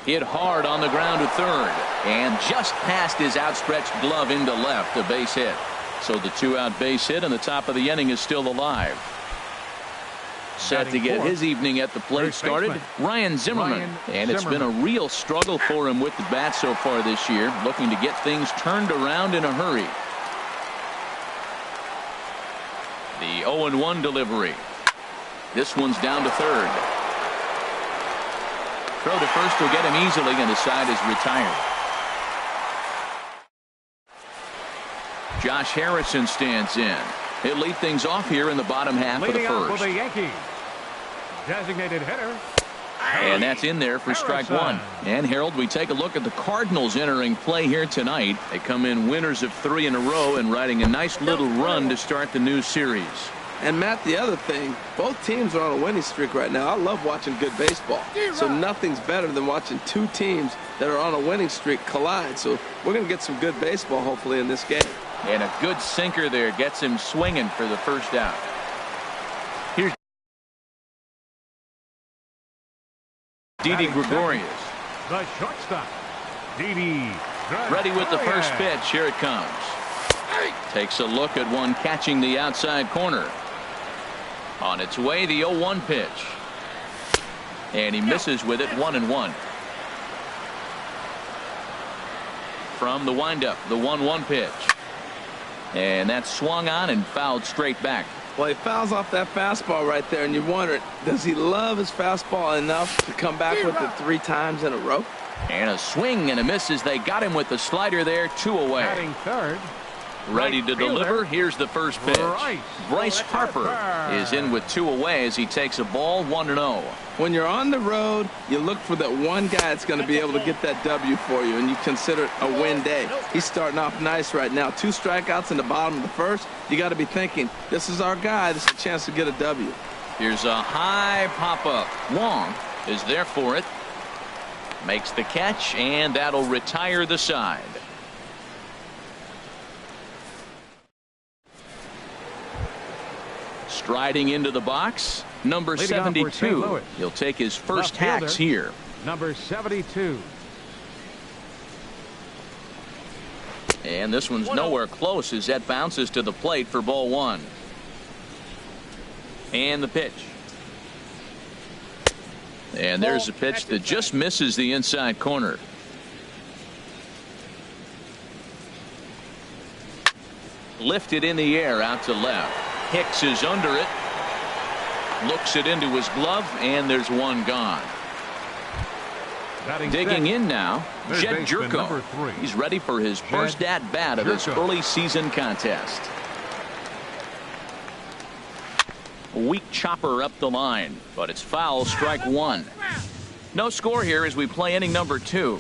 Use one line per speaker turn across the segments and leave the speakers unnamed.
Hit hard on the ground to third. And just past his outstretched glove into left. A base hit. So the 2-out base hit and the top of the inning is still alive. Set to get his evening at the plate started, Ryan Zimmerman. And it's been a real struggle for him with the bat so far this year, looking to get things turned around in a hurry. The 0-1 delivery. This one's down to third. Throw to first will get him easily, and the side is retired. Josh Harrison stands in. He'll lead things off here in the bottom half of the first.
For the Yankees, designated hitter.
And that's in there for strike one. And Harold, we take a look at the Cardinals entering play here tonight. They come in winners of 3 in a row and riding a nice little run to start the new series.
And Matt, the other thing, both teams are on a winning streak right now. I love watching good baseball. So nothing's better than watching two teams that are on a winning streak collide. So we're going to get some good baseball hopefully in this game.
And a good sinker there gets him swinging for the first out. Here's Didi Gregorius.
The shortstop, Didi.
Ready with the first pitch. Here it comes. Takes a look at one catching the outside corner. On its way, the 0-1 pitch. And he misses with it, 1-1. From the windup, the 1-1 pitch. And that's swung on and fouled straight back.
Well, he fouls off that fastball right there, and you wonder, does he love his fastball enough to come back with it 3 times in a row?
And a swing and a miss as they got him with the slider there, 2 away.
Batting third.
Ready to deliver. Here's the first pitch. Bryce Harper is in with 2 away as he takes a ball, 1-0.
When you're on the road, you look for that one guy that's going to be able to get that W for you, and you consider it a win day. He's starting off nice right now. 2 strikeouts in the bottom of the first. You got to be thinking, this is our guy. This is a chance to get a W.
Here's a high pop-up. Wong is there for it. Makes the catch, and that'll retire the side. Striding into the box, number 72. He'll take his first hacks here.
Number 72.
And this one's nowhere close as that bounces to the plate for ball 1. And the pitch. And there's a pitch that just misses the inside corner. Lifted in the air out to left. Hicks is under it. Looks it into his glove, and there's one gone. Digging in now, Jed Jerko. He's ready for his first at-bat of this early season contest. A weak chopper up the line, but it's foul, strike 1. No score here as we play inning number 2.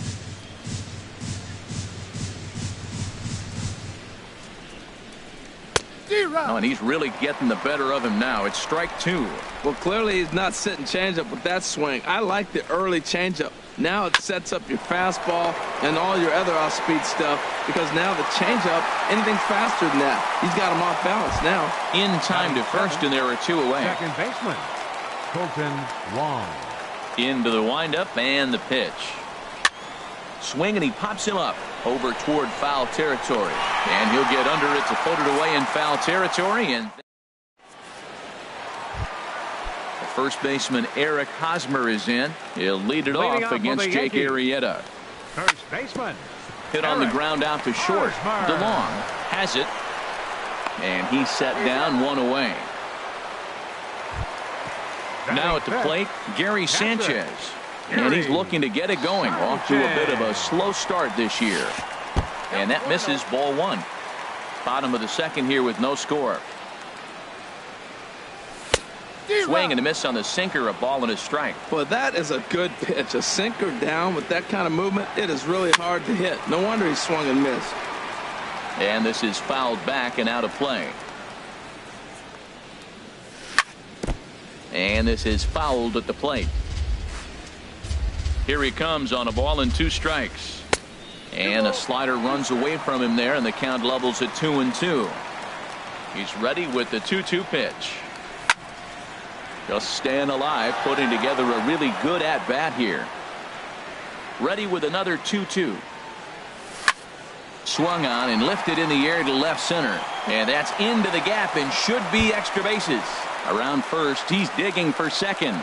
Oh, and he's really getting the better of him now. It's strike 2.
Well, clearly he's not sitting changeup with that swing. I like the early changeup. Now it sets up your fastball and all your other off-speed stuff, because now the changeup, anything faster than that, he's got him off balance now.
In time to first, and there are 2 away.
Second baseman, Colton Wong.
Into the windup and the pitch. Swing, and he pops him up over toward foul territory, and he'll get under it to put it away in foul territory. And the first baseman Eric Hosmer is in. He'll lead it off against Jake Arrieta.
First baseman
hit on the ground out to short. DeLong has it, and he's set down, 1 away. Now at the plate, Gary Sanchez. And he's looking to get it going. Off to a bit of a slow start this year. And that misses, ball 1. Bottom of the second here with no score. Swing and a miss on the sinker, a ball and a strike.
Well, that is a good pitch. A sinker down with that kind of movement, it is really hard to hit. No wonder he swung and missed.
And this is fouled back and out of play. And this is fouled at the plate. Here he comes on a ball and 2 strikes. And a slider runs away from him there, and the count levels at 2-2. He's ready with the 2-2 pitch. Just staying alive, putting together a really good at-bat here. Ready with another 2-2. Swung on and lifted in the air to left center. And that's into the gap and should be extra bases. Around first, he's digging for second.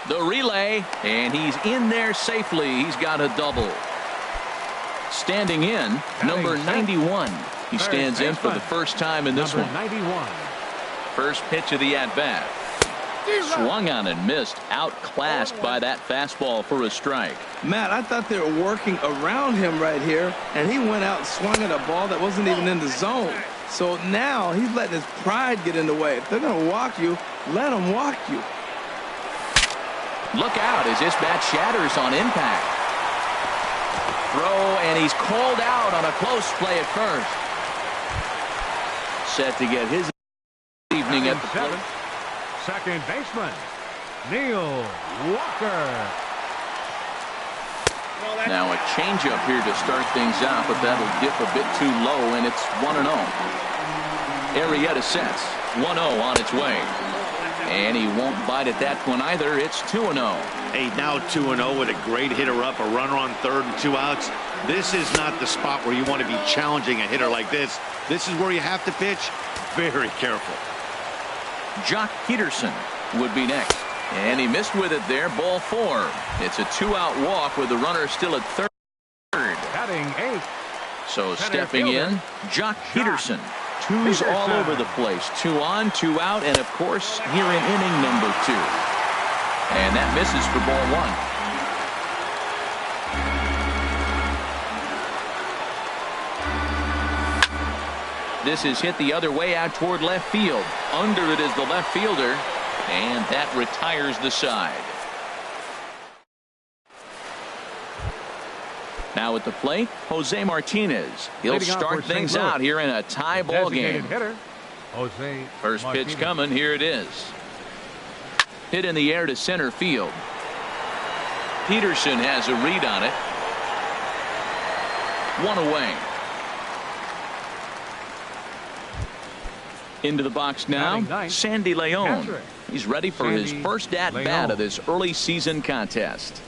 The relay, and he's in there safely. He's got a double. Standing in, number 91. He stands in for the first time in this one.
91.
First pitch of the at-bat. Swung on and missed. Outclassed by that fastball for a strike.
Matt, I thought they were working around him right here, and he went out and swung at a ball that wasn't even in the zone. So now he's letting his pride get in the way. If they're going to walk you, let them walk you.
Look out as this bat shatters on impact. Throw, and he's called out on a close play at first. Set to get his evening at the plate.
Second baseman, Neil Walker.
Now a changeup here to start things out, but that'll dip a bit too low, and it's 1-0. Arrieta sets. 1-0 on its way. And he won't bite at that one either. It's 2-0.
Hey, now 2-0 with a great hitter up, a runner on third and 2 outs. This is not the spot where you want to be challenging a hitter like this. This is where you have to pitch very careful.
Jock Peterson would be next. And he missed with it there. Ball 4. It's a 2-out walk with the runner still at third.
Batting 8.
So stepping in, Jock Peterson. Twos all over the place. 2 on, 2 out, and of course here in inning number 2. And that misses for ball 1. This is hit the other way out toward left field. Under it is the left fielder, and that retires the side. Now at the plate, Jose Martinez. He'll start things out here in a tie ball game. First pitch coming. Here it is. Hit in the air to center field. Peterson has a read on it. 1 away. Into the box now, Sandy Leon. He's ready for his first at-bat of this early season contest.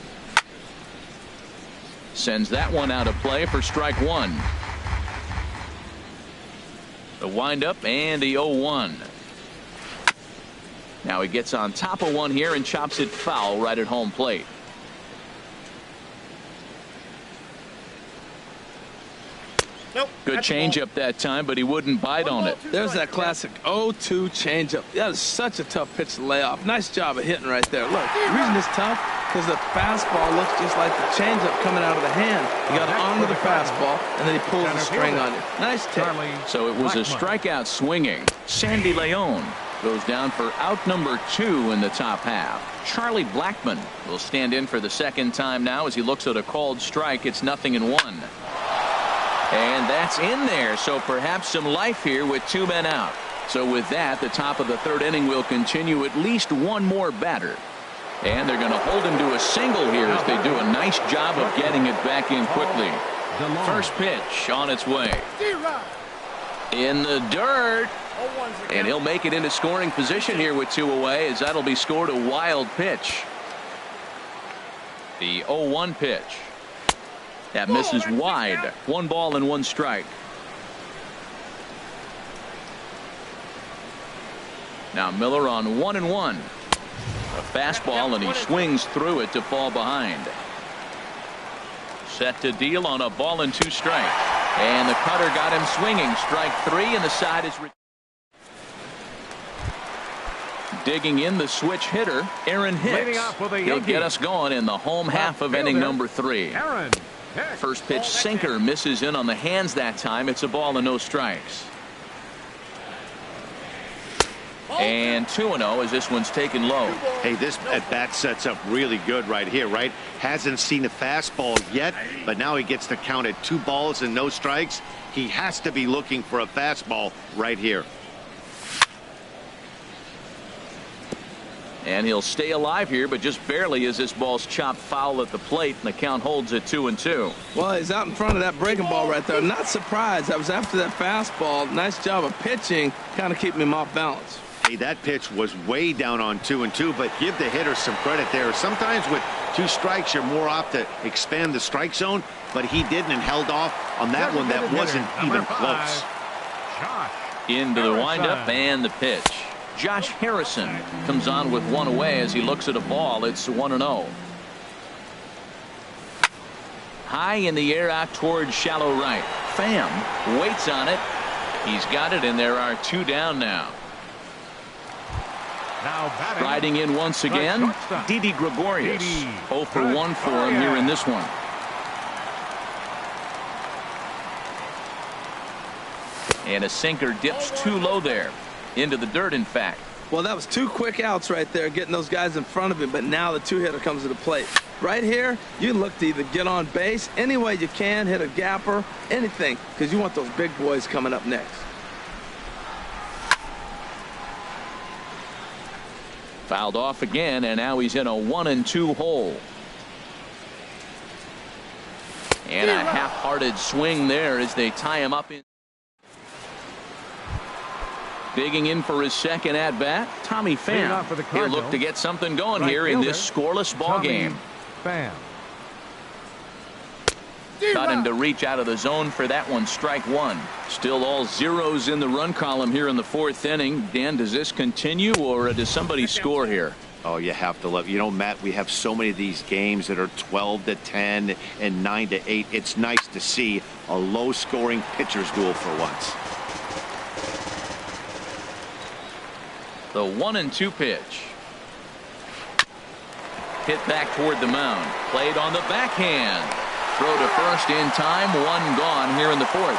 Sends that one out of play for strike 1. The windup and the 0-1. Now he gets on top of one here and chops it foul right at home plate. Good changeup that time, but he wouldn't bite on it.
There's that classic 0-2 changeup. That is such a tough pitch to lay off. Nice job of hitting right there. Look, the reason it's tough because the fastball looks just like the changeup coming out of the hand. You got it onto the fastball, and then he pulls the string on you. Nice take.
So it was a strikeout swinging. Sandy Leon goes down for out number 2 in the top half. Charlie Blackmon will stand in for the second time now as he looks at a called strike. It's 0-1. And that's in there, so perhaps some life here with 2 men out. So with that, the top of the third inning will continue at least one more batter. And they're going to hold him to a single here as they do a nice job of getting it back in quickly. First pitch on its way. In the dirt. And he'll make it into scoring position here with 2 away, as that'll be scored a wild pitch. The 0-1 pitch. That misses wide. 1 ball and 1 strike. Now Miller on 1-1. A fastball, and he swings through it to fall behind. Set to deal on a ball and 2 strikes. And the cutter got him swinging. Strike 3, and the side is digging in the switch hitter, Aaron Hicks. He'll get us going in the home half of inning number 3. First pitch sinker misses in on the hands that time. It's a ball and no strikes. And 2-0 as this one's taken low.
Hey, this at bat sets up really good right here, right? Hasn't seen a fastball yet, but now he gets to count at 2 balls and no strikes. He has to be looking for a fastball right here.
And he'll stay alive here, but just barely as this ball's chopped foul at the plate, and the count holds at 2-2.
Well, he's out in front of that breaking ball right there. Not surprised. I was after that fastball. Nice job of pitching, kind of keeping him off balance.
Hey, that pitch was way down on 2-2, but give the hitter some credit there. Sometimes with 2 strikes, you're more apt to expand the strike zone, but he didn't and held off on that one that wasn't even close.
Into the windup and the pitch. Josh Harrison comes on with one away as he looks at a ball. It's 1-0. High in the air out towards shallow right. Pham waits on it. He's got it, and there are 2 down now. Riding in once again, Didi Gregorius. 0 for 1 for him here in this one. And a sinker dips too low there. Into the dirt, in fact.
Well, that was 2 quick outs right there, getting those guys in front of him, but now the 2-hitter comes to the plate. Right here, you look to either get on base any way you can, hit a gapper, anything, because you want those big boys coming up next.
Fouled off again, and now he's in a 1-2 hole. And a half-hearted swing there as they tie him up in. Digging in for his second at-bat, Tommy Pham. He'll look to get something going here in this scoreless ball game.
Pham.
Got him to reach out of the zone for that one. Strike 1. Still all zeros in the run column here in the 4th inning. Dan, does this continue, or does somebody score here?
Oh, you have to love. You know, Matt, we have so many of these games that are 12-10 and 9-8. It's nice to see a low-scoring pitcher's duel for once.
The 1-2 pitch. Hit back toward the mound. Played on the backhand. Throw to first in time. 1 gone here in the 4th.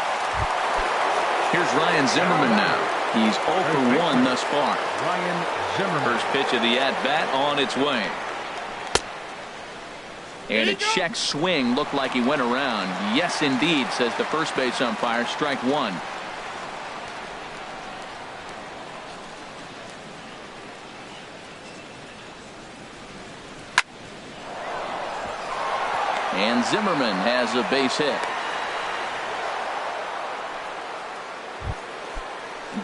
Here's Ryan Zimmerman now. He's 0 for 1 thus far.
Ryan Zimmerman.
First pitch of the at-bat on its way. And a check swing looked like he went around. Yes, indeed, says the first base umpire. Strike 1. And Zimmerman has a base hit.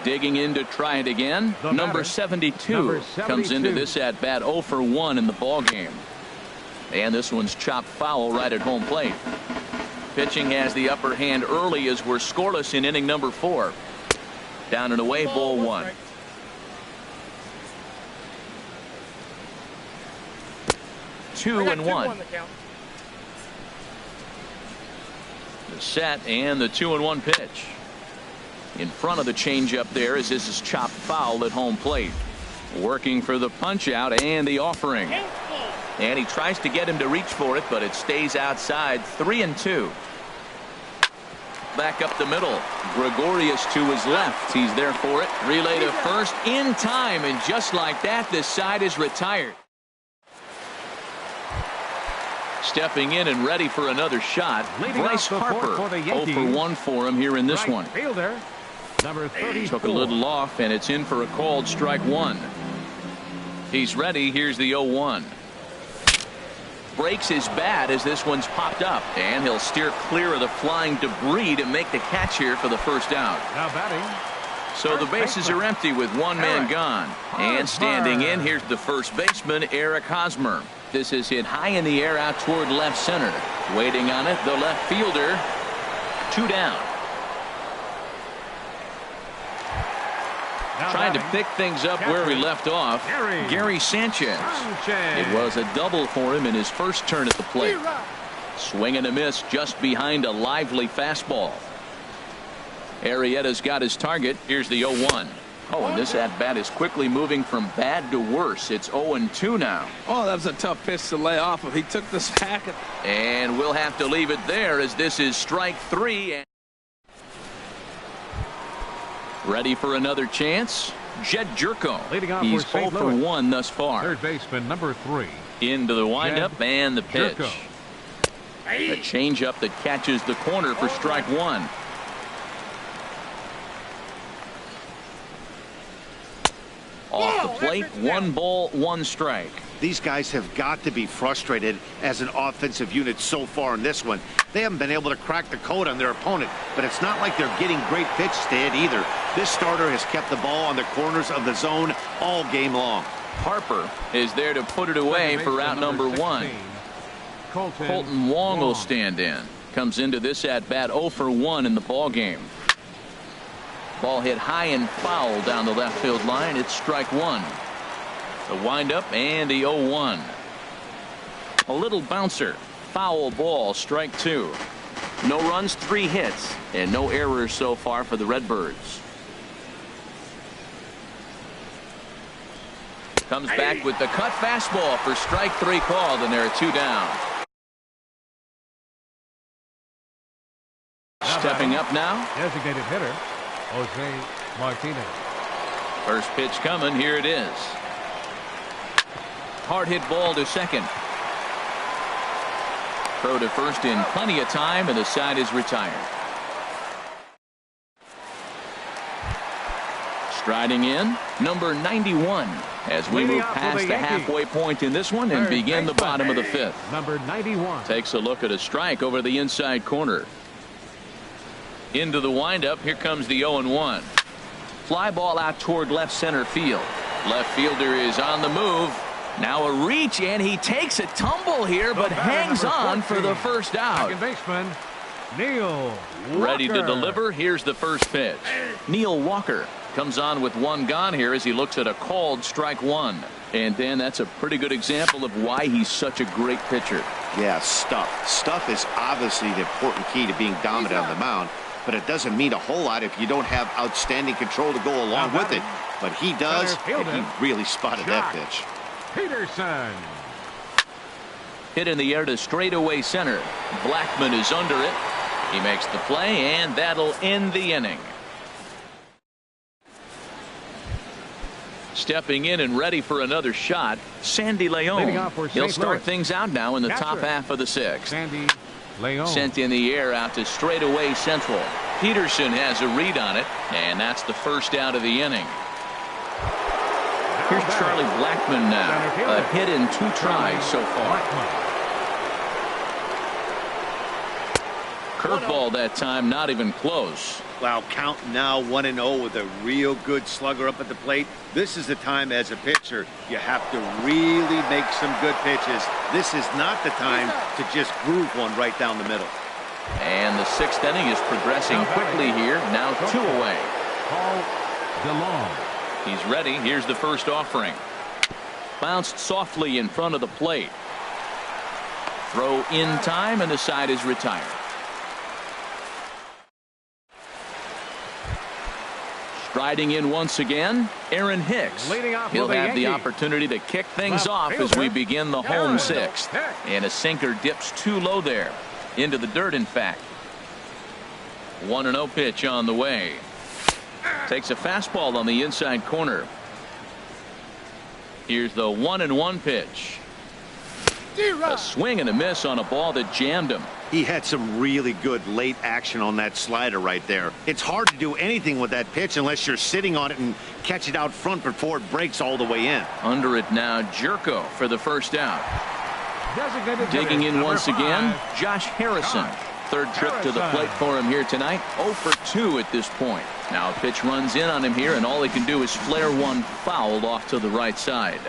Digging in to try it again. Number 72 comes into this at bat 0 for 1 in the ball game. And this one's chopped foul right at home plate. Pitching has the upper hand early as we're scoreless in inning number 4. Down and away, ball 1. Two and 1. The set and the 2-1 pitch. In front of the changeup there as this is chopped foul at home plate. Working for the punch out and the offering. And he tries to get him to reach for it, but it stays outside. 3-2. Back up the middle. Gregorius to his left. He's there for it. Relay to first in time, and just like that, this side is retired. Stepping in and ready for another shot, Bryce Harper. 0 for 1 for him here in this one.
Fielder, number 34.
Took a little off, and it's in for a called strike 1. He's ready. Here's the 0-1. Breaks his bat as this one's popped up, and he'll steer clear of the flying debris to make the catch here for the first out.
Now batting.
So the bases are empty with 1 man gone. And standing in, here's the first baseman, Eric Hosmer. This is hit high in the air out toward left center. Waiting on it, the left fielder. 2 down. Trying to pick things up where we left off. Gary Sanchez. It was a double for him in his first turn at the plate. Swing and a miss just behind a lively fastball. Arrieta's got his target. Here's the 0-1. Oh, and this at-bat is quickly moving from bad to worse. It's 0-2 now.
Oh, that was a tough pitch to lay off of. He took the sack.
And we'll have to leave it there as this is strike 3. Ready for another chance? Jed Jerko.
Leading off
He's
for
0 for 1 thus far.
Third baseman, number 3.
Into the windup
Jed
and the pitch.
Jerko.
A changeup that catches the corner for strike 1. Off the plate, 1 ball, 1 strike.
These guys have got to be frustrated as an offensive unit so far in this one. They haven't been able to crack the code on their opponent, but it's not like they're getting great pitches to hit either. This starter has kept the ball on the corners of the zone all game long.
Harper is there to put it away for out number 1. Colton Wong will stand in. Comes into this at bat 0 for 1 in the ball game. Ball hit high and foul down the left field line. It's strike one. The windup and the 0-1. A little bouncer. Foul ball, strike two. No runs, 3 hits, and no errors so far for the Redbirds. Comes back with the cut fastball for strike 3 called, and there are 2 down. Stepping up now.
Designated hitter, Jose Martinez.
First pitch coming. Here it is. Hard hit ball to second. Throw to first in plenty of time, and the side is retired. Striding in, number 91, as we move past the halfway point in this one and begin the bottom of the 5th.
Number 91
takes a look at a strike over the inside corner. Into the windup. Here comes the 0-1. Fly ball out toward left center field. Left fielder is on the move. Now a reach, and he takes a tumble here, but hangs on for the first out.
Second baseman, Neil Walker.
Ready to deliver. Here's the first pitch. Neil Walker comes on with 1 gone here as he looks at a called strike 1. And Dan, that's a pretty good example of why he's such a great pitcher.
Yeah, stuff is obviously the important key to being dominant on the mound, but it doesn't mean a whole lot if you don't have outstanding control to go along with it. But he does, and he really spotted that pitch.
Peterson.
Hit in the air to straightaway center. Blackman is under it. He makes the play, and that'll end the inning. Stepping in and ready for another shot, Sandy Leon. He'll start things out now in the top half of the 6th.
Sandy Leon.
Sent in the air out to straightaway central. Peterson has a read on it, and that's the first out of the inning. Here's Charlie Blackman now. A hit in 2 tries so far. Curveball that time, not even close.
Wow, count now 1-0 with a real good slugger up at the plate. This is the time as a pitcher you have to really make some good pitches. This is not the time to just groove one right down the middle.
And the 6th inning is progressing quickly here. Now 2 away.
Paul DeLong.
He's ready. Here's the first offering. Bounced softly in front of the plate. Throw in time, and the side is retired. Striding in once again, Aaron Hicks. He'll have the opportunity to kick things off as we begin the home 6th. And a sinker dips too low there. Into the dirt, in fact. 1-0 pitch on the way. Takes a fastball on the inside corner. Here's the 1-1 pitch. A swing and a miss on a ball that jammed him.
He had some really good late action on that slider right there. It's hard to do anything with that pitch unless you're sitting on it and catch it out front before it breaks all the way in.
Under it now, Jerko for the first out. Digging in once again, Josh Harrison. Third trip to the plate for him here tonight. 0 for 2 at this point. Now a pitch runs in on him here, and all he can do is flare one fouled off to the right side.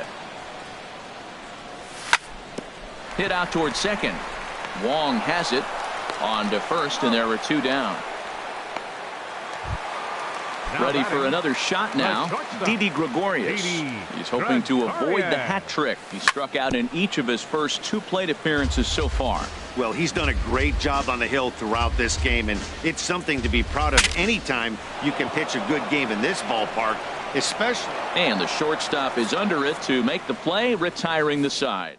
Hit out towards second. Wong has it on to first, and there are 2 down. Ready for another shot now, Didi Gregorius. He's hoping to avoid the hat trick. He struck out in each of his first 2 plate appearances so far.
Well, he's done a great job on the hill throughout this game, and it's something to be proud of anytime you can pitch a good game in this ballpark, especially.
And the shortstop is under it to make the play, retiring the side.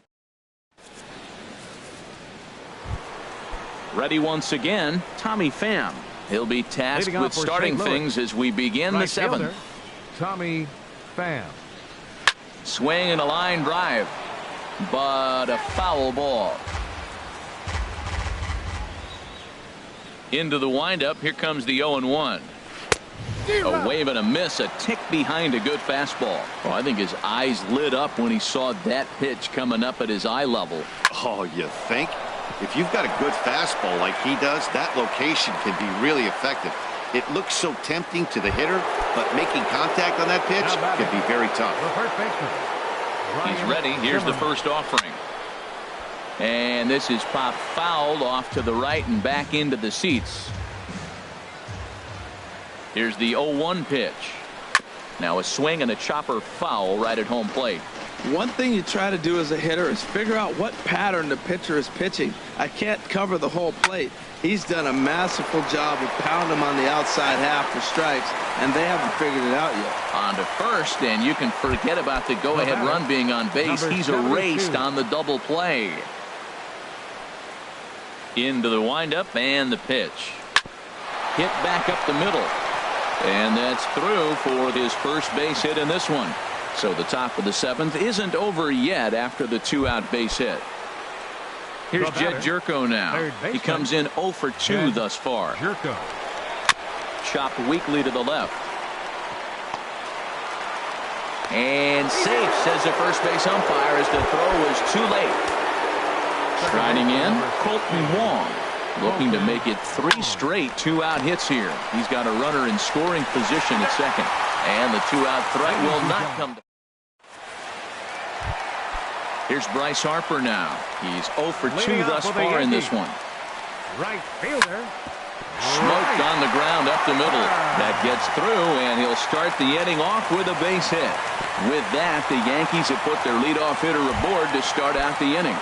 Ready once again, Tommy Pham. He'll be tasked with starting things as we begin the 7th.
Tommy Pham.
Swing and a line drive, but a foul ball. Into the windup. Here comes the 0-1. A wave and a miss, a tick behind a good fastball. Oh, I think his eyes lit up when he saw that pitch coming up at his eye level.
Oh, you think? If you've got a good fastball like he does, that location can be really effective. It looks so tempting to the hitter, but making contact on that pitch can be very tough.
He's ready. Here's the first offering. And this is popped fouled off to the right and back into the seats. Here's the 0-1 pitch. Now a swing and a chopper foul right at home plate.
One thing you try to do as a hitter is figure out what pattern the pitcher is pitching. I can't cover the whole plate. He's done a masterful job of pounding him on the outside half for strikes, and they haven't figured it out yet.
On to first, and you can forget about the go-ahead run being on base. He's erased on the double play. Into the windup and the pitch. Hit back up the middle. And that's through for his first base hit in this one. So the top of the 7th isn't over yet after the 2-out base hit. Here's Jed Jerko now. He comes in 0 for 2 thus far.
Jerko.
Chopped weakly to the left. And safe, says the first base umpire, as the throw was too late. Striding in, Colton Wong, looking to make it 3 straight 2-out hits here. He's got a runner in scoring position at second. And the 2-out threat will not come to. Here's Bryce Harper now. He's 0 for 2 thus far in this one.
Right fielder.
Smoked on the ground up the middle. That gets through, and he'll start the inning off with a base hit. With that, the Yankees have put their leadoff hitter aboard to start out the inning.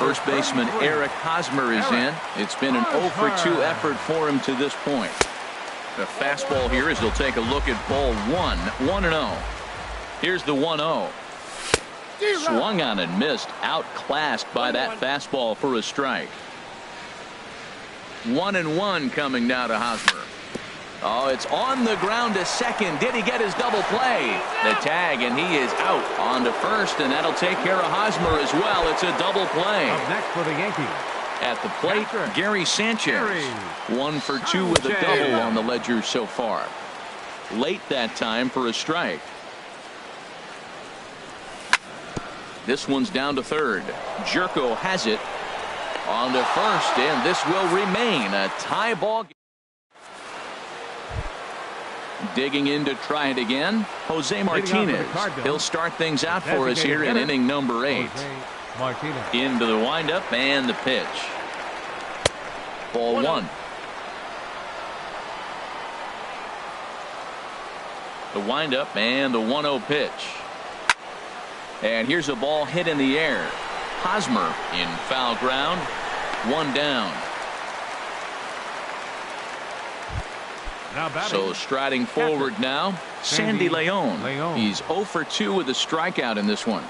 First baseman Eric Hosmer is in. It's been an 0 for 2 effort for him to this point. The fastball here as he'll take a look at ball 1. 1-0. Here's the 1-0. Swung on and missed. Outclassed by that fastball for a strike. 1-1 coming now to Hosmer. Oh, it's on the ground to second. Did he get his double play? The tag, and he is out on to first, and that'll take care of Hosmer as well. It's a double play.
Up next for the Yankees.
At the plate, Gary Sanchez. 1 for 2 with a double on the ledger so far. Late that time for a strike. This one's down to third. Jerko has it. On to first, and this will remain a tie ball game. Digging in to try it again, Jose Martinez. He'll start things out for us here in inning number 8. Into the windup and the pitch. Ball 1. The windup and the 1-0 pitch. And here's a ball hit in the air. Hosmer in foul ground. 1 down. So striding forward now, Sandy Leon. He's 0 for 2 with a strikeout in this one.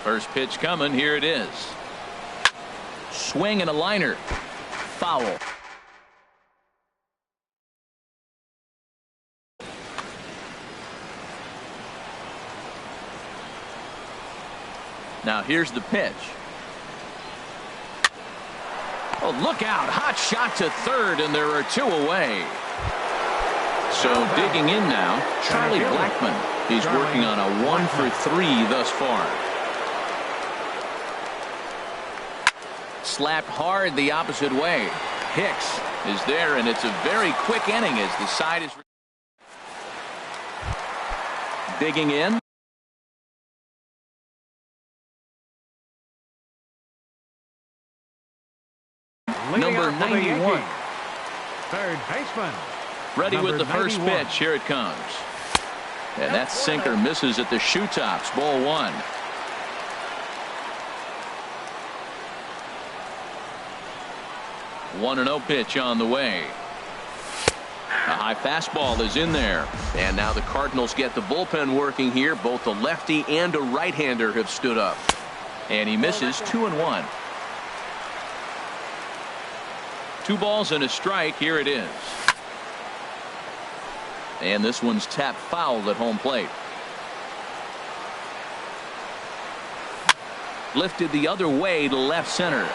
First pitch coming. Here it is. Swing and a liner. Foul. Now here's the pitch. Oh, look out. Hot shot to third, and there are 2 away. So digging in now, Charlie Blackmon. He's working on a 1 for 3 thus far. Slapped hard the opposite way. Hicks is there, and it's a very quick inning as the side is digging in. Number 91.
Third baseman.
Ready with the first pitch. Here it comes. And that sinker misses at the shoe tops. Ball 1. One 1-0 pitch on the way. A high fastball is in there. And now the Cardinals get the bullpen working here. Both a lefty and a right-hander have stood up. And he misses. 2-1. 2 balls and a strike. Here it is. And this one's tapped foul at home plate. Lifted the other way to left center.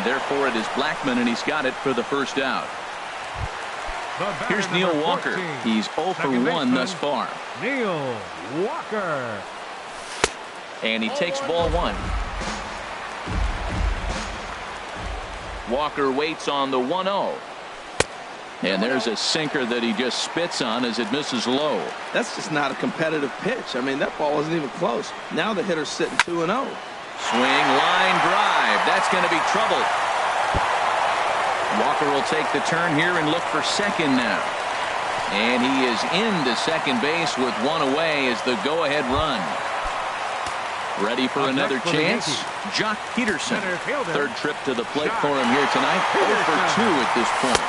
Therefore it is Blackmon, and he's got it for the first out. Here's Neil Walker. He's 0 for 1 thus far.
Neil Walker.
And he takes ball 1. Walker waits on the 1-0. And there's a sinker that he just spits on as it misses low.
That's just not a competitive pitch. I mean, that ball wasn't even close. Now the hitter's sitting 2-0.
Swing, line drive. That's going to be trouble. Walker will take the turn here and look for second now. And he is into second base with one away as the go-ahead run. Ready for another chance. Jock Peterson. Third trip to the plate for him here tonight. 0 for 2 at this point.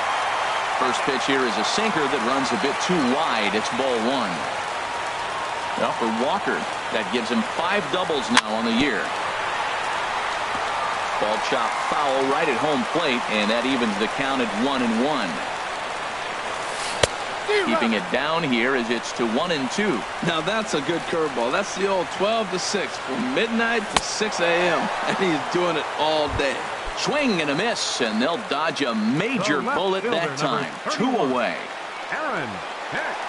First pitch here is a sinker that runs a bit too wide. It's ball one. Well, for Walker, that gives him 5 doubles now on the year. Ball chopped foul right at home plate, and that evens the count at 1-1. Keeping it down here as it's to 1-2.
Now that's a good curveball. That's the old 12-6 from midnight to 6 a.m. and he's doing it all day.
Swing and a miss, and they'll dodge a major bullet that time. 2 away.
Aaron Hicks.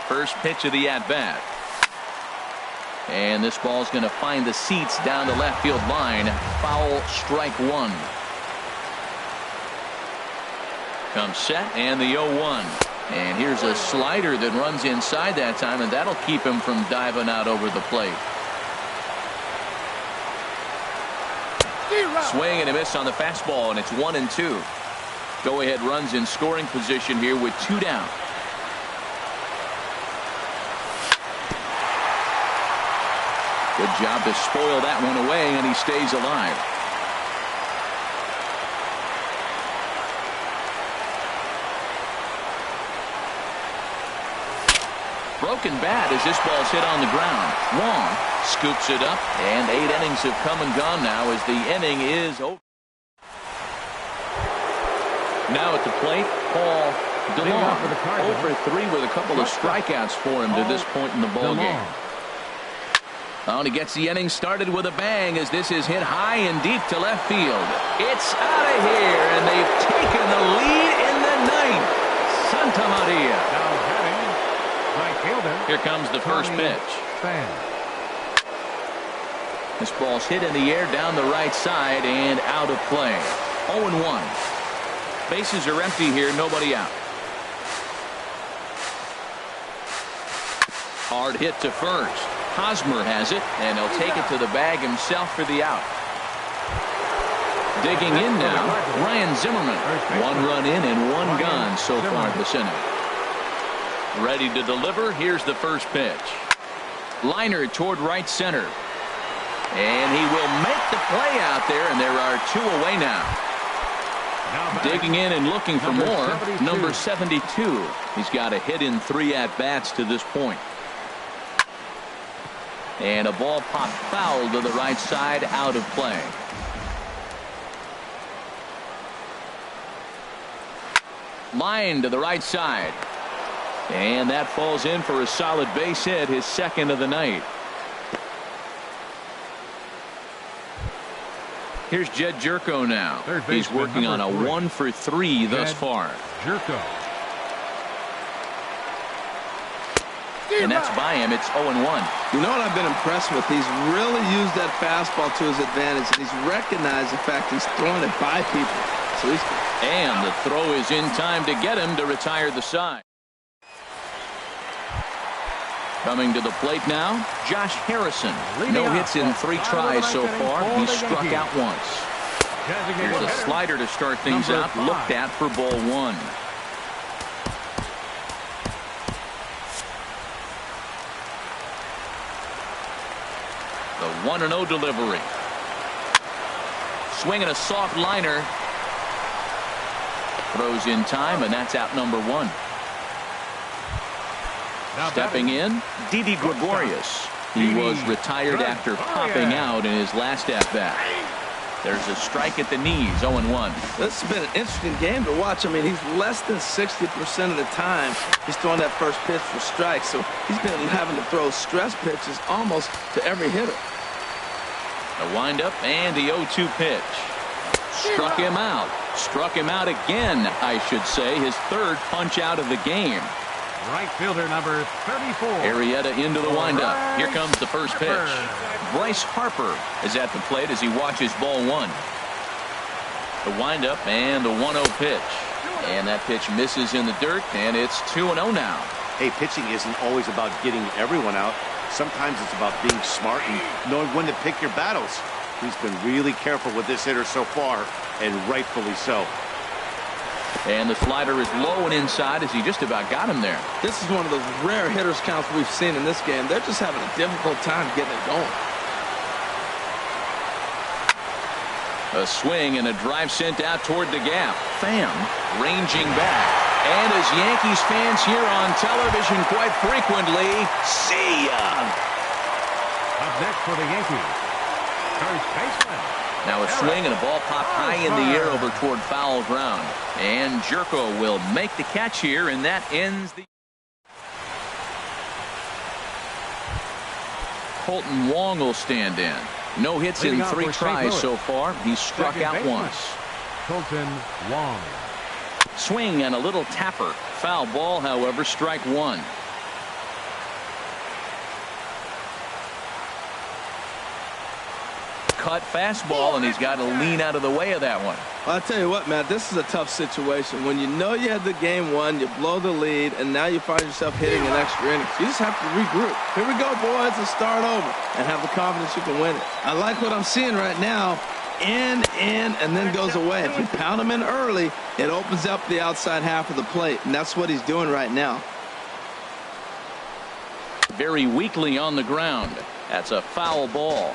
First pitch of the at-bat. And this ball's going to find the seats down the left field line. Foul, strike one. Comes set and the 0-1. And here's a slider that runs inside that time, and that'll keep him from diving out over the plate. Swing and a miss on the fastball, and it's 1-2. Go ahead runs in scoring position here with 2 down. Good job to spoil that one away, and he stays alive. Broken bat as this ball's hit on the ground. Wong scoops it up, and 8 innings have come and gone now as the inning is over. Now at the plate, Paul DeLong. 0 for 3 with a couple of strikeouts for him to this point in the ball game. Oh, and he gets the inning started with a bang as this is hit high and deep to left field. It's out of here, and they've taken the lead in the ninth. Santa Maria.
Now batting, right fielder.
Here comes the first pitch. This ball's hit in the air down the right side and out of play. 0-1. Bases are empty here, nobody out. Hard hit to first. Hosmer has it, and he'll take it to the bag himself for the out. Digging in now, Ryan Zimmerman. 1 run in and 1 gone so far this inning. Ready to deliver. Here's the first pitch. Liner toward right center. And he will make the play out there, and there are 2 away now. Digging in and looking for more. Number 72. He's got a hit in 3 at-bats to this point. And a ball popped foul to the right side, out of play. Line to the right side. And that falls in for a solid base hit, his second of the night. Here's Jed Jerko now. He's working on a 1 for 3 thus far.
Jerko.
And that's by him. It's 0-1. You know what I've been impressed with? He's really used that fastball to his advantage, and he's recognized the fact he's throwing it by people. So
and the throw is in time to get him to retire the side. Coming to the plate now, Josh Harrison. No hits in 3 tries so far. He struck out once. Here's a slider to start things out. Looked at for ball 1. The 1-0 delivery. Swinging a soft liner. Throws in time, and that's out number 1. Stepping in, Didi Gregorius. He was retired after popping out in his last at-bat. There's a strike at the knees, 0-1.
This has been an interesting game to watch. I mean, he's less than 60% of the time he's throwing that first pitch for strikes. So he's been having to throw stress pitches almost to every hitter.
A windup and the 0-2 pitch. Struck him out. Struck him out again, I should say. His 3rd punch out of the game.
Right fielder number 34.
Arrieta into the windup. Here comes the first pitch. Bryce Harper is at the plate as he watches ball 1. The windup and the 1-0 pitch. And that pitch misses in the dirt, and it's 2-0 now.
Hey, pitching isn't always about getting everyone out. Sometimes it's about being smart and knowing when to pick your battles. He's been really careful with this hitter so far, and rightfully so.
And the slider is low and inside as he just about got him there.
This is one of those rare hitters counts we've seen in this game. They're just having a difficult time getting it going.
A swing and a drive sent out toward the gap. Pham ranging back. And as Yankees fans hear on television quite frequently, see ya!
Up next for the Yankees, first baseman.
Now a swing and a ball popped high in the air over toward foul ground. And Jerko will make the catch here, and that ends the... Colton Wong will stand in. No hits in 3 tries so far. He's struck out once.
Colton Wong.
Swing and a little tapper. Foul ball, however, strike 1. Cut fastball, and he's got to lean out of the way of that one.
Well, I'll tell you what, Matt, this is a tough situation. When you know you had the game won, you blow the lead, and now you find yourself hitting an extra inning. You just have to regroup. Here we go, boys, and start over, and have the confidence you can win it. I like what I'm seeing right now. In, and then goes away. If you pound him in early, it opens up the outside half of the plate, and that's what he's doing right now.
Very weakly on the ground. That's a foul ball.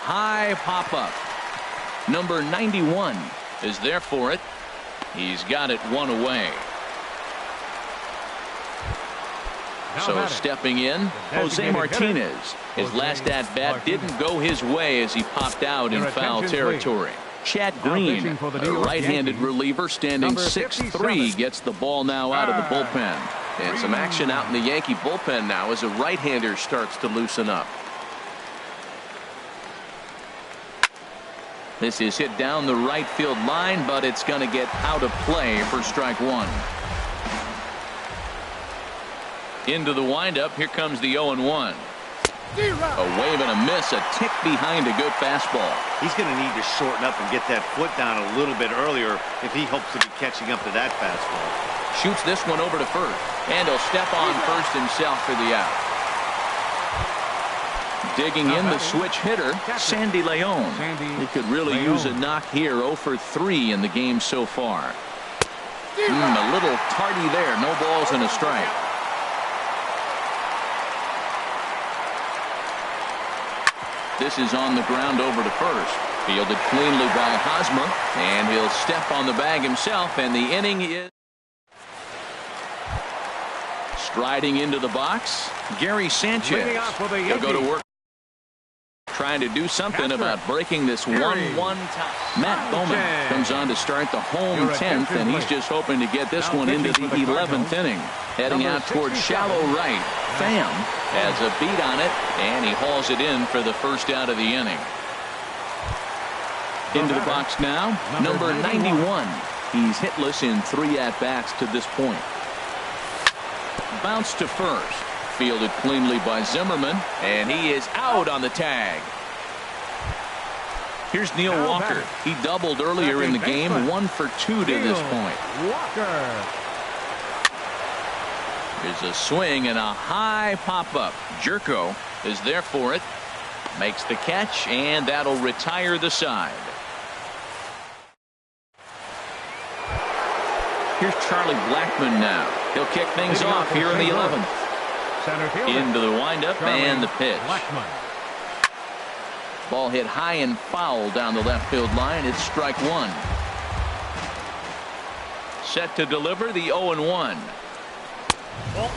High pop-up. Number 91 is there for it. He's got it 1 away. So stepping in, Jose Martinez. His last at-bat didn't go his way as he popped out in foul territory. Chad Green, a right-handed reliever standing 6'3", gets the ball now out of the bullpen. And some action out in the Yankee bullpen now as a right-hander starts to loosen up. This is hit down the right field line, but it's going to get out of play for strike 1. Into the windup. Here comes the 0-1. A wave and a miss, a tick behind a good fastball.
He's going to need to shorten up and get that foot down a little bit earlier if he hopes to be catching up to that fastball.
Shoots this one over to first, and he'll step on first himself for the out. Digging in, the switch hitter, Sandy Leon. He could really use a knock here. 0 for 3 in the game so far. A little tardy there. No balls and a strike. This is on the ground over to first. Fielded cleanly by Hosmer, and he'll step on the bag himself, and the inning is... Striding into the box, Gary Sanchez. He'll go to work trying to do something about breaking this 1-1 tie. Matt Bowman comes on to start the home 10th, and he's just hoping to get this one into the 11th inning. Heading out towards shallow right. Pham has a beat on it, and he hauls it in for the first out of the inning. Into the box now, number 91. He's hitless in 3 at-bats to this point. Bounce to first. Fielded cleanly by Zimmerman, and he is out on the tag. Here's Neil Walker. He doubled earlier in the game, 1 for 2 to this point.
Walker.
There's a swing and a high pop-up. Jerko is there for it. Makes the catch, and that'll retire the side. Here's Charlie Blackmon now. He'll kick things off here in the 11th. Into the windup and the pitch. Ball hit high and foul down the left field line. It's strike 1. Set to deliver the 0-1.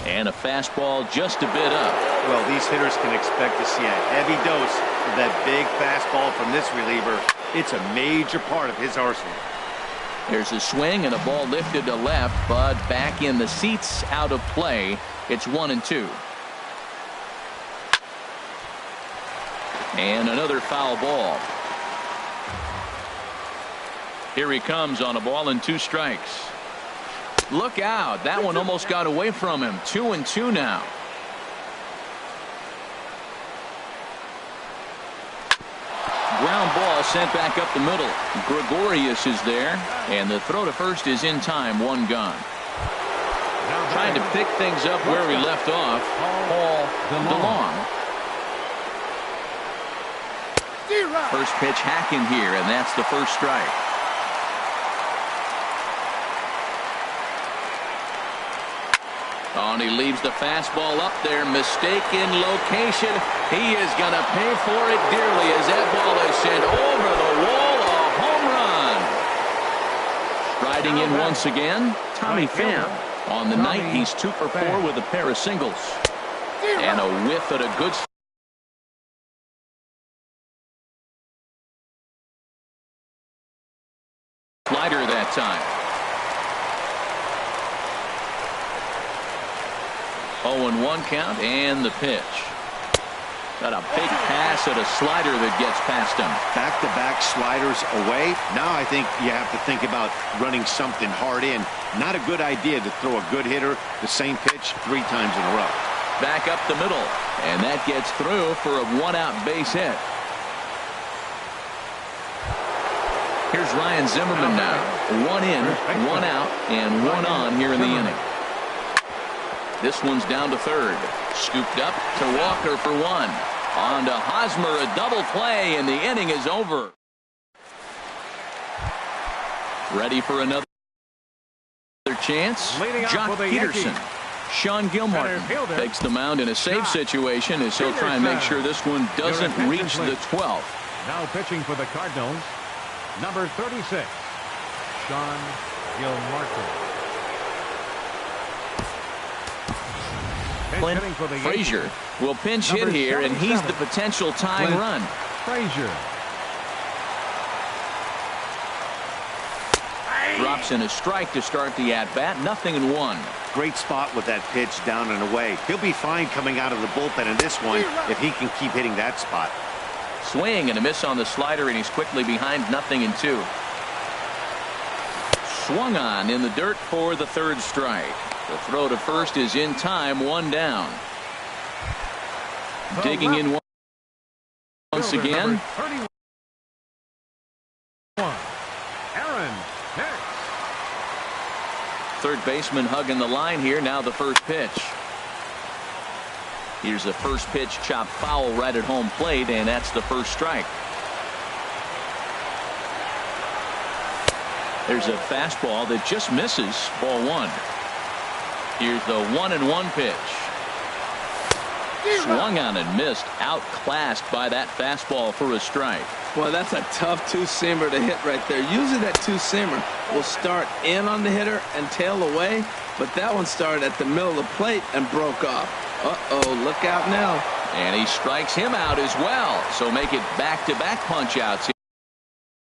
And a fastball just a bit up.
Well, these hitters can expect to see a heavy dose of that big fastball from this reliever. It's a major part of his arsenal.
There's a swing and a ball lifted to left, but back in the seats, out of play. It's 1-2. And another foul ball. Here he comes on a ball and 2 strikes. Look out. That one almost got away from him. 2-2 now. ground ball sent back up the middle. Gregorius is there, and the throw to first is in time. One gone. Trying to pick things up where we left off. Paul DeLong. First pitch hacking here, and that's the first strike. Oh, and he leaves the fastball up there. Mistaken location. He is going to pay for it dearly as that ball is sent over the wall. A home run. Striding in once again, Tommy Pham. On the night, he's 2 for 4 with a pair of singles. And a whiff at a good slider that time. 0-1 count, and the pitch. Got a big pass at a slider that gets past him.
Back-to-back sliders away. Now I think you have to think about running something hard in. Not a good idea to throw a good hitter the same pitch 3 times in a row.
Back up the middle, and that gets through for a 1-out base hit. Here's Ryan Zimmerman now. 1 in, 1 out, and 1 on here in the inning. This one's down to third. Scooped up to Walker for 1. On to Hosmer, a double play, and the inning is over. Ready for another chance. Jock Peterson. Sean Gilmartin takes the mound in a safe situation as he'll try and make sure this one doesn't reach the 12th.
Now pitching for the Cardinals, number 36, Sean Gilmartin.
Clint Frazier will pinch hit here, and he's the potential tying run.
Frazier
drops in a strike to start the at-bat. 0-1.
Great spot with that pitch down and away. He'll be fine coming out of the bullpen in this one if he can keep hitting that spot.
Swing and a miss on the slider, and he's quickly behind 0-2. Swung on in the dirt for the third strike. The throw to first is in time. 1 down. Digging in once again. Third baseman hugging the line here. Now the first pitch. Here's the first pitch chopped foul right at home plate, and that's the first strike. There's a fastball that just misses. Ball 1. Here's the 1-1 pitch. Swung on and missed. Outclassed by that fastball for a strike.
Well, that's a tough two-seamer to hit right there. Usually that two-seamer will start in on the hitter and tail away, but that one started at the middle of the plate and broke off. Uh-oh, look out now.
And he strikes him out as well. So make it back-to-back punch-outs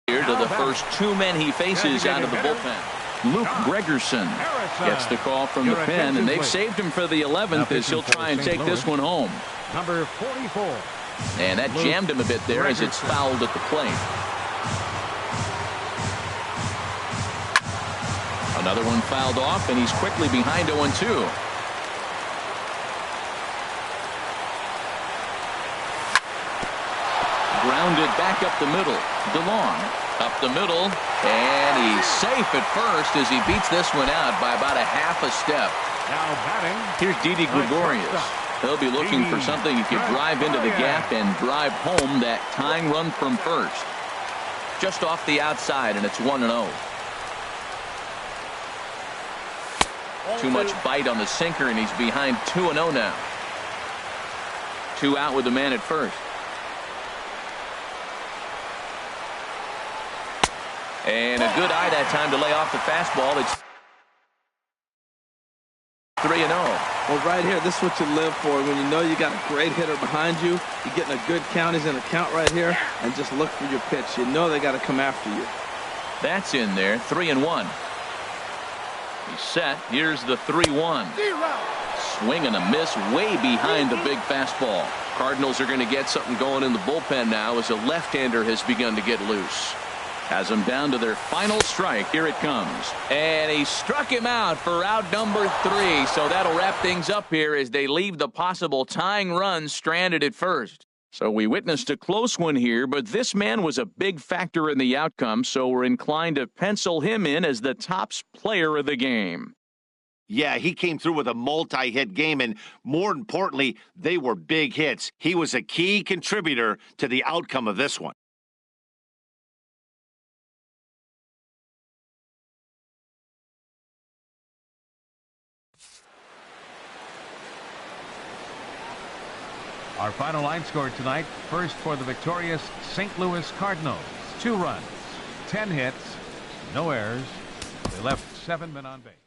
here to the first 2 men he faces out of the bullpen. Luke Gregerson gets the call from the pen, and they've saved him for the 11th as he'll try and take this one home.
Number 44.
And that jammed him a bit there as it's fouled at the plate. Another one fouled off, and he's quickly behind 0-2. Grounded back up the middle. DeLong up the middle, and he's safe at first as he beats this one out by about a half a step.
Now batting.
Here's Didi Gregorius. He'll be looking for something he could drive into the gap and drive home that tying run from first. Just off the outside, and it's 1-0. Too much bite on the sinker, and he's behind 2-0 now. 2 out with the man at first. And a good eye that time to lay off the fastball. It's 3-0.
Well, right here, this is what you live for. When you know you got a great hitter behind you, you're getting a good count. He's in a count right here, and just look for your pitch. You know they got to come after you.
That's in there. 3-1. He's set. Here's the 3-1. Swing and a miss way behind the big fastball. Cardinals are going to get something going in the bullpen now as a left-hander has begun to get loose. Has them down to their final strike. Here it comes. And he struck him out for out number 3. So that'll wrap things up here as they leave the possible tying run stranded at first. So we witnessed a close one here, but this man was a big factor in the outcome, so we're inclined to pencil him in as the top player of the game.
Yeah, he came through with a multi-hit game, and more importantly, they were big hits. He was a key contributor to the outcome of this one.
Our final line score tonight, first for the victorious St. Louis Cardinals. 2 runs, 10 hits, no errors. They left 7 men on base.